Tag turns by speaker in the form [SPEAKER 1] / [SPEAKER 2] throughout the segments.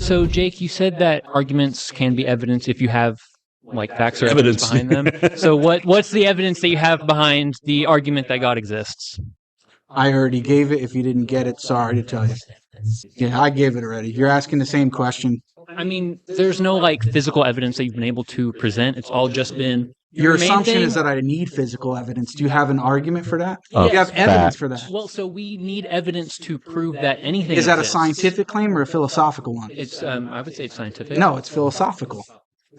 [SPEAKER 1] So, Jake, you said that arguments can be evidence if you have facts or evidence behind them. So what's the evidence that you have behind the argument that God exists?
[SPEAKER 2] I already gave it. If you didn't get it, sorry to tell you. Yeah, I gave it already. You're asking the same question.
[SPEAKER 1] I mean, there's no physical evidence that you've been able to present. It's all just been
[SPEAKER 2] your assumption is that I need physical evidence. Do you have an argument for that?
[SPEAKER 1] Do you
[SPEAKER 2] have evidence for that?
[SPEAKER 1] Well, so we need evidence to prove that anything
[SPEAKER 2] is that
[SPEAKER 1] exists.
[SPEAKER 2] A scientific claim or a philosophical one?
[SPEAKER 1] It's I would say it's scientific.
[SPEAKER 2] No, it's philosophical.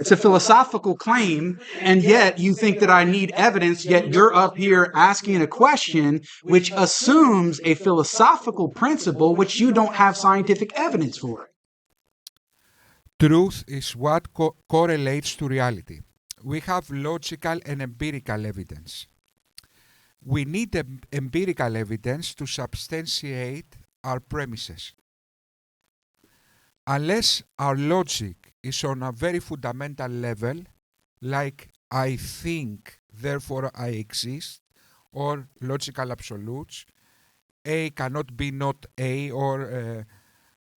[SPEAKER 2] It's a philosophical claim, and yet you think that I need evidence, yet you're up here asking a question which assumes a philosophical principle which you don't have scientific evidence for.
[SPEAKER 3] Truth is what correlates to reality. We have logical and empirical evidence. We need empirical evidence to substantiate our premises. Unless our logic is on a very fundamental level, like I think, therefore I exist, or logical absolutes, A cannot be not A, or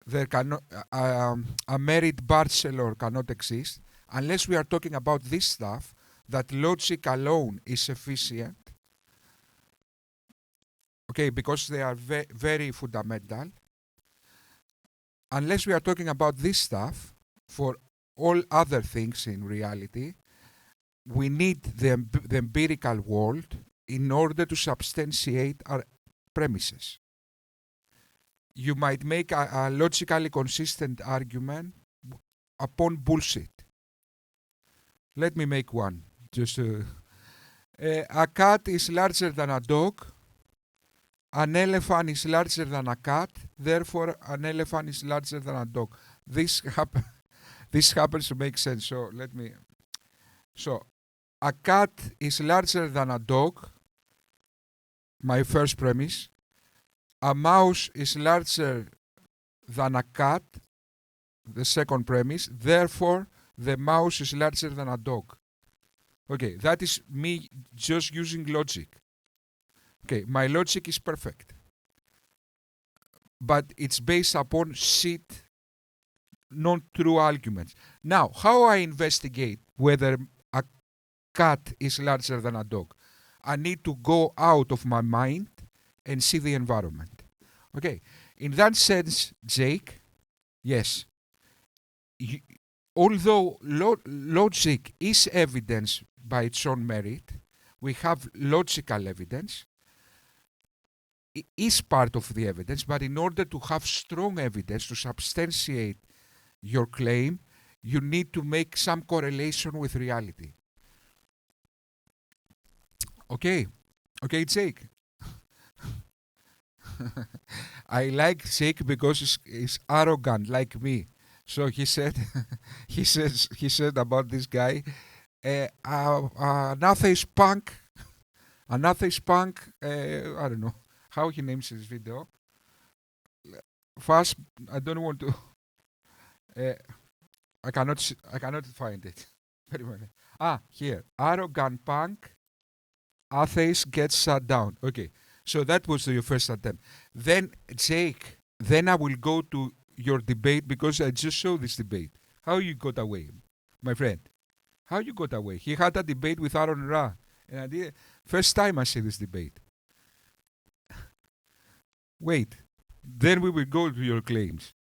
[SPEAKER 3] there cannot a merit bachelor cannot exist, unless we are talking about this stuff, that logic alone is sufficient, okay, because they are very fundamental. Unless we are talking about this stuff, for all other things in reality, we need the empirical world in order to substantiate our premises. You might make a logically consistent argument upon bullshit. Let me make one. Just a cat is larger than a dog. An elephant is larger than a cat. Therefore, an elephant is larger than a dog. This happens to make sense. So a cat is larger than a dog. My first premise. A mouse is larger than a cat. The second premise. Therefore, the mouse is larger than a dog. Okay, that is me just using logic. Okay, my logic is perfect. But it's based upon shit, not true arguments. Now, how I investigate whether a cat is larger than a dog? I need to go out of my mind and see the environment. Okay, in that sense, Jake, yes, although logic is evidence by its own merit, we have logical evidence, it is part of the evidence, but in order to have strong evidence to substantiate your claim, you need to make some correlation with reality. Okay, Jake. I like Jake because he's arrogant like me. So he said, he said about this guy, an atheist punk, I don't know how he names his video. First, I don't want to. I cannot find it. Very well. Here, arrogant punk, atheist gets shut down. Okay, so that was your first attempt. Then Jake, then I will go to your debate because I just saw this debate. How you got away, my friend? How you got away? He had a debate with Aron, and I did. First time I see this debate. Wait, then we will go to your claims.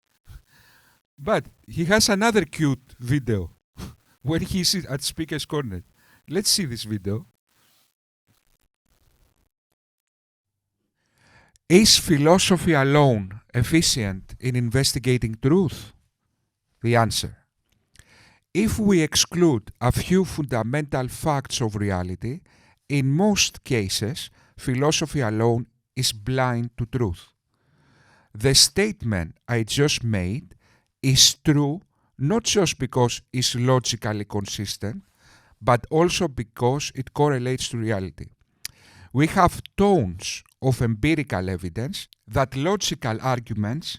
[SPEAKER 3] But he has another cute video when he sits at Speaker's Corner. Let's see this video. Is philosophy alone efficient in investigating truth? The answer. If we exclude a few fundamental facts of reality, in most cases, philosophy alone is blind to truth. The statement I just made is true not just because it's logically consistent, but also because it correlates to reality. We have tons of empirical evidence that logical arguments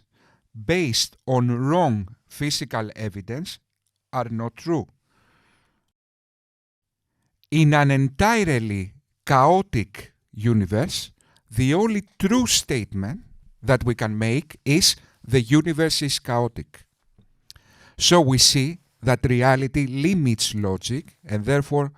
[SPEAKER 3] based on wrong physical evidence are not true. In an entirely chaotic universe, the only true statement that we can make is the universe is chaotic. So we see that reality limits logic and therefore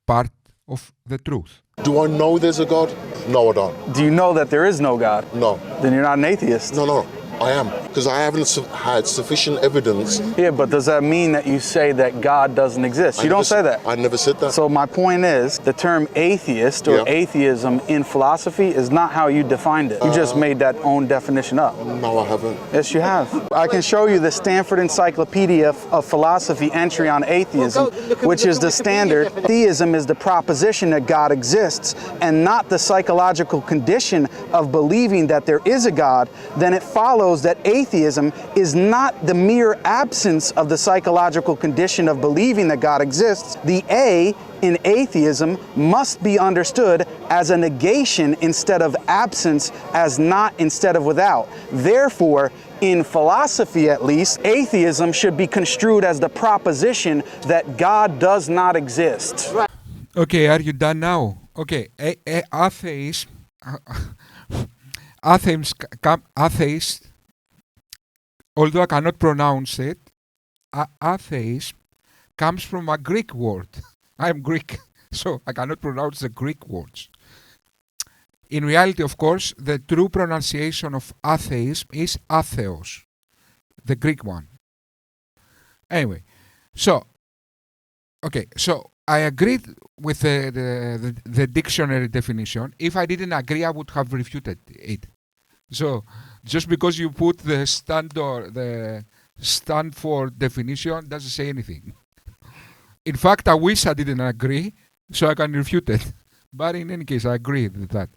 [SPEAKER 3] part of the truth.
[SPEAKER 4] Do I know there's a God? No, I don't.
[SPEAKER 5] Do you know that there is no God?
[SPEAKER 4] No.
[SPEAKER 5] Then you're not an atheist.
[SPEAKER 4] No, I am. Because I haven't had sufficient evidence.
[SPEAKER 5] Yeah, but does that mean that you say that God doesn't exist? You don't say that.
[SPEAKER 4] I never said that.
[SPEAKER 5] So my point is, the term atheist or atheism in philosophy is not how you defined it. You just made that own definition up.
[SPEAKER 4] No, I haven't.
[SPEAKER 5] Yes, you have. I can show you the Stanford Encyclopedia of Philosophy entry on atheism, which is the standard. Theism is the proposition that God exists and not the psychological condition of believing that there is a God. Then it follows that atheism is not the mere absence of the psychological condition of believing that God exists. The A in atheism must be understood as a negation instead of absence, as not instead of without. Therefore, in philosophy at least, atheism should be construed as the proposition that God does not exist.
[SPEAKER 3] Okay, are you done now? Okay, atheist, although I cannot pronounce it, atheism comes from a Greek word. I am Greek, so I cannot pronounce the Greek words. In reality, of course, the true pronunciation of atheism is atheos, the Greek one. Anyway, so I agreed with the dictionary definition. If I didn't agree, I would have refuted it. So just because you put the Stanford definition doesn't say anything. In fact, I wish I didn't agree, so I can refute it. But in any case, I agree with that.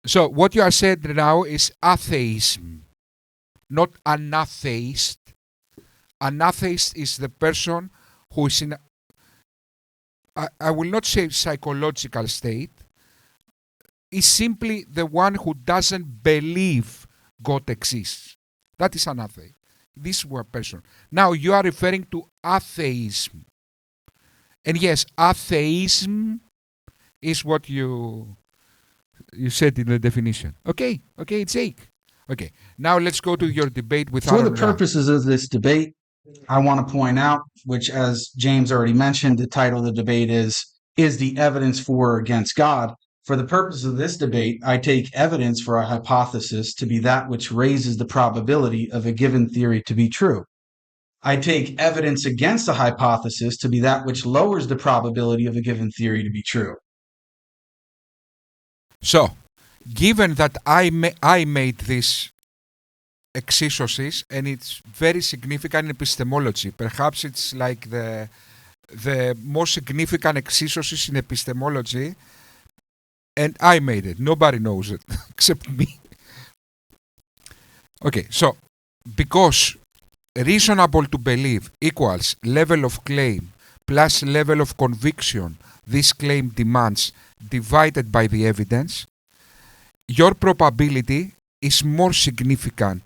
[SPEAKER 3] So what you are saying now is atheism, not an atheist. An atheist is the person who is in, I will not say psychological state, is simply the one who doesn't believe God exists. That is an atheist. This one person. Now you are referring to atheism. And yes, atheism is what you said in the definition. Okay, it's Jake. Okay, now let's go to your debate with Aron.
[SPEAKER 2] For the purposes of this debate, I want to point out, which as James already mentioned, the title of the debate is the evidence for or against God? For the purpose of this debate, I take evidence for a hypothesis to be that which raises the probability of a given theory to be true. I take evidence against a hypothesis to be that which lowers the probability of a given theory to be true.
[SPEAKER 3] So, given that I made this exegesis, and it's very significant in epistemology, perhaps it's like the most significant exegesis in epistemology, and I made it. Nobody knows it except me. Okay, so because reasonable to believe equals level of claim plus level of conviction this claim demands divided by the evidence, your probability is more significant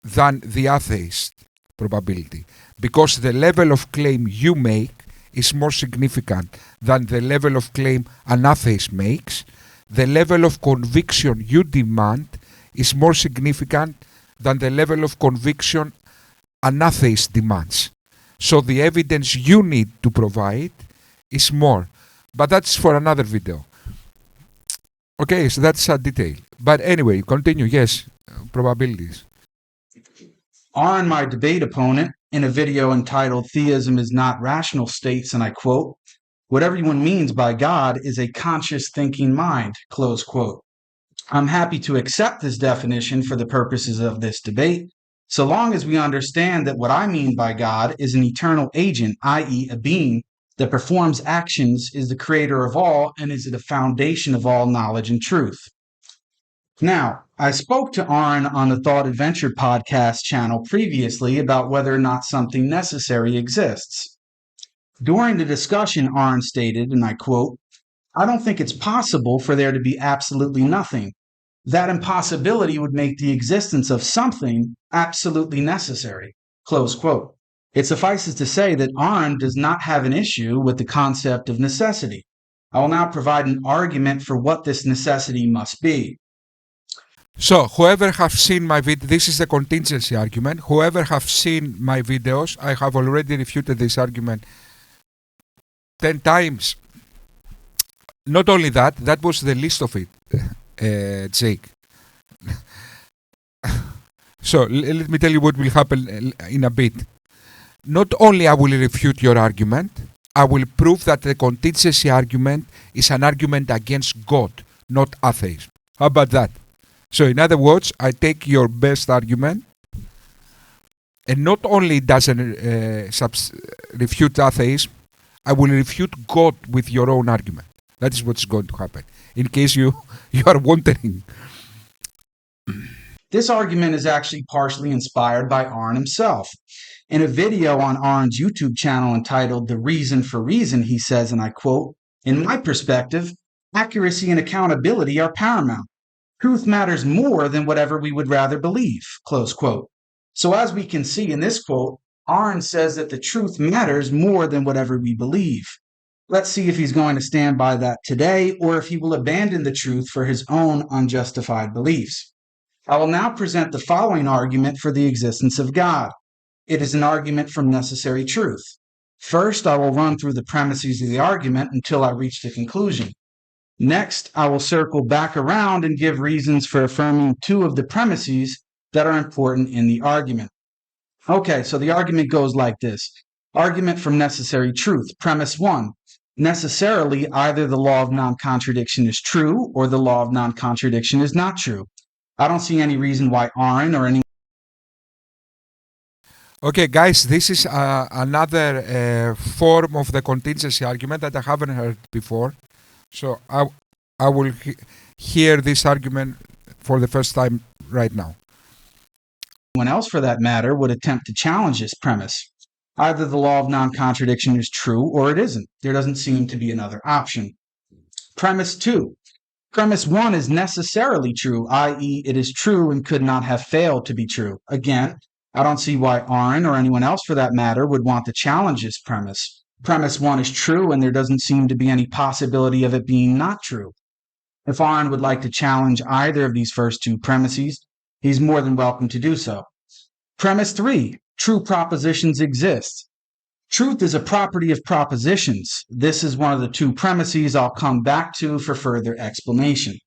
[SPEAKER 3] than the atheist probability, because the level of claim you make is more significant than the level of claim an atheist makes. The level of conviction you demand is more significant than the level of conviction an atheist demands. So the evidence you need to provide is more. But that's for another video. Okay, so that's a detail. But anyway, continue. Yes, probabilities.
[SPEAKER 2] On my debate opponent, in a video entitled Theism is Not Rational States, and I quote, "What everyone means by God is a conscious thinking mind," close quote. I'm happy to accept this definition for the purposes of this debate, so long as we understand that what I mean by God is an eternal agent, i.e. a being that performs actions, is the creator of all, and is the foundation of all knowledge and truth. Now, I spoke to Aron on the Thought Adventure podcast channel previously about whether or not something necessary exists. During the discussion, Aron stated, and I quote, "I don't think it's possible for there to be absolutely nothing. That impossibility would make the existence of something absolutely necessary," close quote. It suffices to say that Aron does not have an issue with the concept of necessity. I will now provide an argument for what this necessity must be.
[SPEAKER 3] So, whoever have seen my video, this is the contingency argument. Whoever have seen my videos, I have already refuted this argument 10 times. Not only that, that was the least of it, Jake. So, let me tell you what will happen in a bit. Not only I will refute your argument, I will prove that the contingency argument is an argument against God, not atheism. How about that? So in other words, I take your best argument, and not only doesn't refute atheism, I will refute God with your own argument. That is what's going to happen, in case you are wondering.
[SPEAKER 2] This argument is actually partially inspired by Aron himself. In a video on Aron's YouTube channel entitled The Reason for Reason, he says, and I quote, "In my perspective, accuracy and accountability are paramount. Truth matters more than whatever we would rather believe," close quote. So as we can see in this quote, Aron says that the truth matters more than whatever we believe. Let's see if he's going to stand by that today, or if he will abandon the truth for his own unjustified beliefs. I will now present the following argument for the existence of God. It is an argument from necessary truth. First, I will run through the premises of the argument until I reach the conclusion. Next, I will circle back around and give reasons for affirming two of the premises that are important in the argument. Okay, so the argument goes like this. Argument from necessary truth. Premise 1. Necessarily, either the law of non-contradiction is true or the law of non-contradiction is not true. I don't see any reason why Aron or any...
[SPEAKER 3] Okay, guys, this is another form of the contingency argument that I haven't heard before. So I will hear this argument for the first time right now.
[SPEAKER 2] Anyone else, for that matter, would attempt to challenge this premise. Either the law of non-contradiction is true or it isn't. There doesn't seem to be another option. Premise 2. Premise 1 is necessarily true, i.e., it is true and could not have failed to be true. Again, I don't see why Aron or anyone else, for that matter, would want to challenge this premise. Premise 1 is true, and there doesn't seem to be any possibility of it being not true. If Aron would like to challenge either of these first two premises, he's more than welcome to do so. Premise 3. True propositions exist. Truth is a property of propositions. This is one of the two premises I'll come back to for further explanation.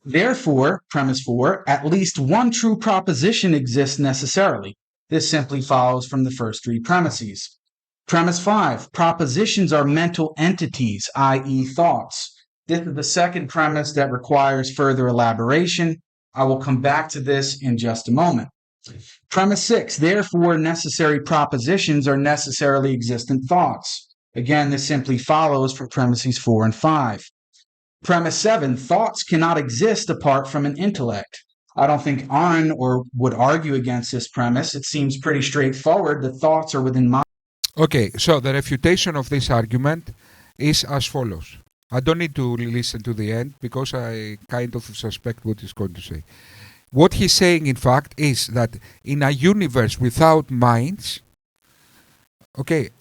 [SPEAKER 2] Therefore, premise 4, at least one true proposition exists necessarily. This simply follows from the first three premises. Premise 5, propositions are mental entities, i.e. thoughts. This is the second premise that requires further elaboration. I will come back to this in just a moment. Premise 6, therefore necessary propositions are necessarily existent thoughts. Again, this simply follows from premises 4 and 5. Premise 7, thoughts cannot exist apart from an intellect. I don't think Aron would argue against this premise. It seems pretty straightforward that thoughts are within mind.
[SPEAKER 3] Okay, so the refutation of this argument is as follows. I don't need to listen to the end because I kind of suspect what he's going to say. What he's saying, in fact, is that in a universe without minds, okay,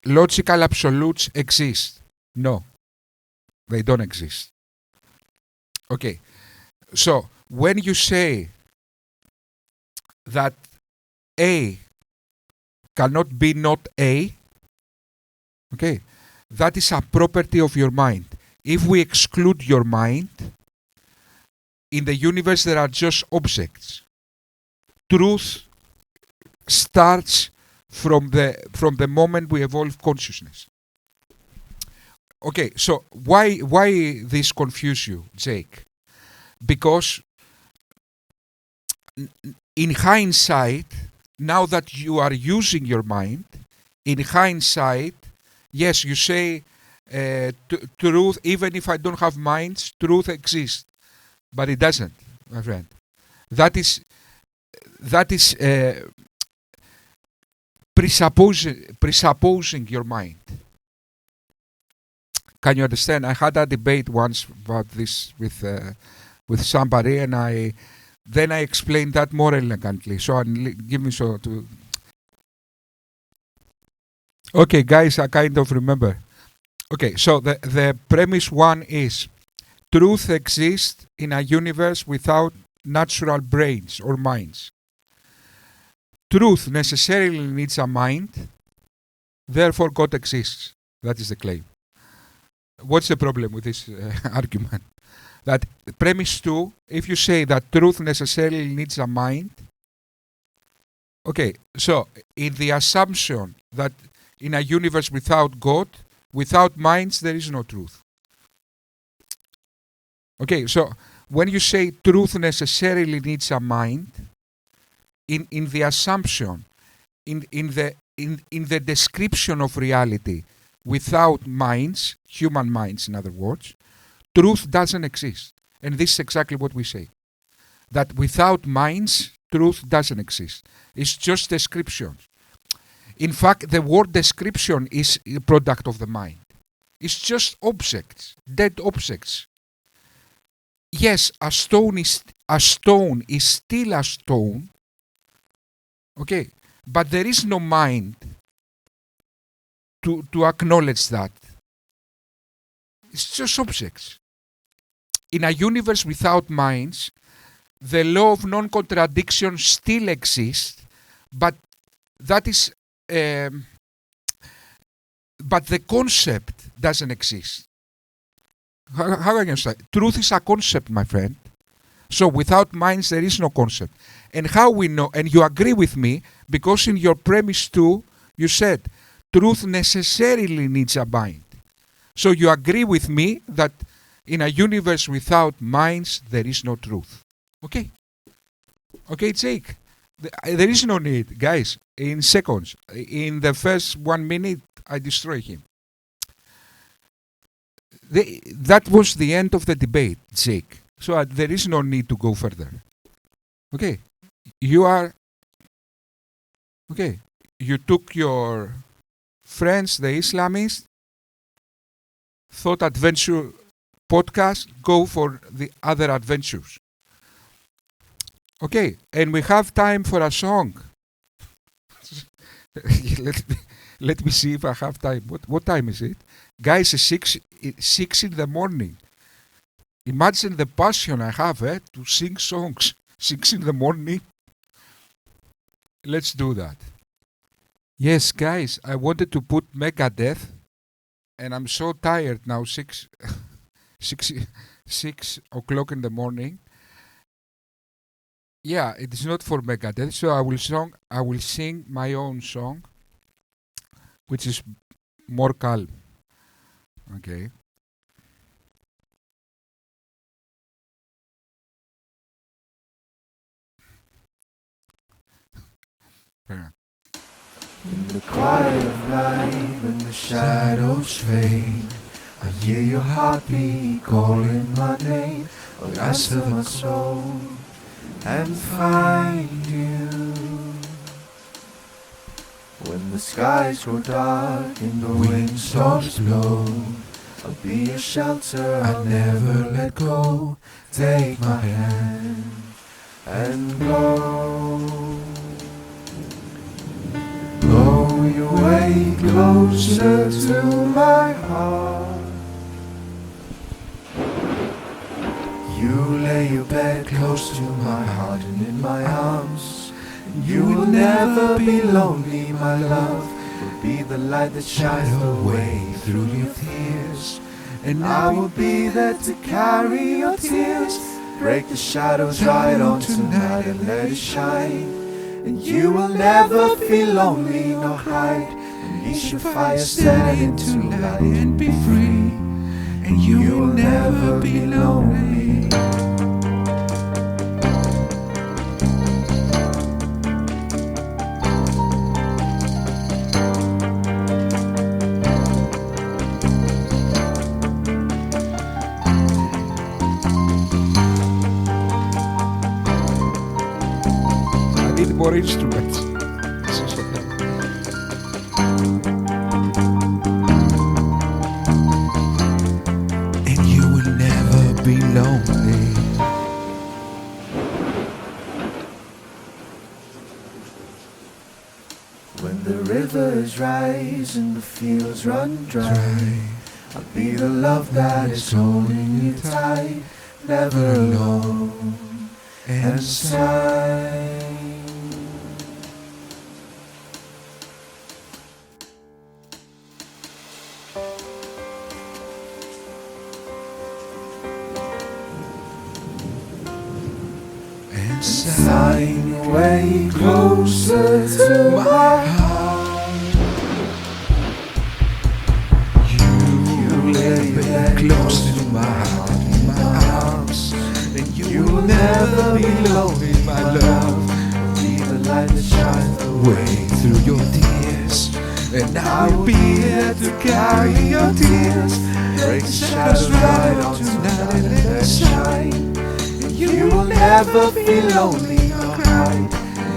[SPEAKER 3] logical absolutes exist. No, they don't exist. Okay, so when you say that A cannot be not A, okay, that is a property of your mind. If we exclude your mind, in the universe there are just objects. Truth starts from the moment we evolve consciousness. Okay, so why this confuse you, Jake? Because in hindsight, now that you are using your mind, in hindsight, yes, you say truth, even if I don't have minds, truth exists. But it doesn't, my friend. That is presupposing your mind. Can you understand? I had a debate once about this with somebody, and then I explained that more elegantly. So give me so to. Okay, guys, I kind of remember. Okay, so the premise 1 is truth exists in a universe without natural brains or minds. Truth necessarily needs a mind, therefore God exists. That is the claim. What's the problem with this argument? That premise 2, if you say that truth necessarily needs a mind, okay, so in the assumption that in a universe without God, without minds, there is no truth. Okay, so when you say truth necessarily needs a mind, in the assumption, in the description of reality, without minds, human minds in other words, truth doesn't exist. And this is exactly what we say. That without minds, truth doesn't exist. It's just description. In fact, the word description is a product of the mind. It's just objects, dead objects. Yes, a stone is still a stone, okay, but there is no mind to acknowledge that. It's just objects. In a universe without minds, the law of non-contradiction still exists, but that is, but the concept doesn't exist. How can you say? Truth is a concept, my friend. So without minds, there is no concept. And how we know, and you agree with me, because in your premise 2, you said, truth necessarily needs a mind. So you agree with me that in a universe without minds, there is no truth. Okay? Okay, Jake. There is no need, guys, in seconds. In the first 1 minute, I destroy him. That was the end of the debate, Jake. So there is no need to go further. Okay? You are... Okay. You took your friends, the Islamists, Thought Adventure podcast, go for the other adventures. Okay, and we have time for a song. let me see if I have time. What time is it? Guys, it's 6 in the morning. Imagine the passion I have to sing songs. 6 in the morning. Let's do that. Yes, guys, I wanted to put Megadeth, and I'm so tired now, 6 o'clock in the morning. Yeah, it is not for Megadeth, so I will sing my own song, which is more calm. Okay.
[SPEAKER 6] In the quiet of night, when the shadows fade, I hear your heartbeat calling my name. I'll answer my soul and find you. When the skies grow dark and the windstorms blow, I'll be your shelter, I'll never let go. Take my hand and go. Blow your way closer to my heart. You lay your bed close to my heart and in my arms. You will never be lonely, my love. Will be the light that shines the way through your tears. And I will be there to carry your tears. Break the shadows right on tonight and let it shine. And you will never feel lonely nor hide. Unleash your fire, set it into light and be free. And you will never be lonely.
[SPEAKER 3] More instruments. And you will never be lonely.
[SPEAKER 6] When the rivers rise and the fields run dry, I'll be the love that is holding you tight, never alone inside. Inside, way closer to my heart. You lay back close to my heart in my arms, and you will never be lonely, my love. Be the light that shines away through your tears, and I will be here to carry your tears. Break the shadows right on tonight and let it shine. You will never be lonely or cry.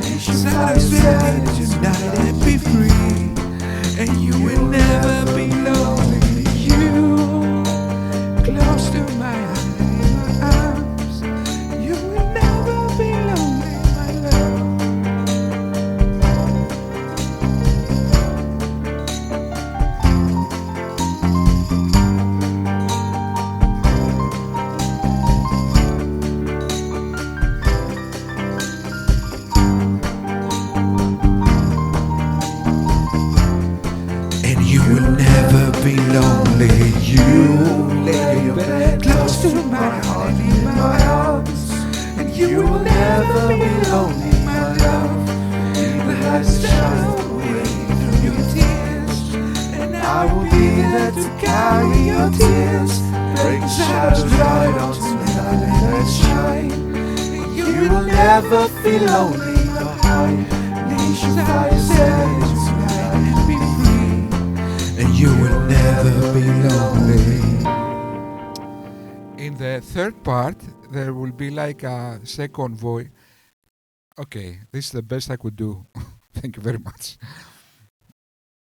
[SPEAKER 6] You should fly inside tonight and be free. And you will never be lonely. You close to my arms. You will never be lonely, my love. Be lonely, you lay your bed close to my heart in my arms, and you will never be lonely, my love. The light shines away through your tears, and I will be there to carry your tears. Break the shadows right on tonight and let it shine. And you will never be lonely or hide. You should fly yourself tonight and be free. And you will never be lonely.
[SPEAKER 3] In the third part, there will be like a second voice. Okay, this is the best I could do. Thank you very much.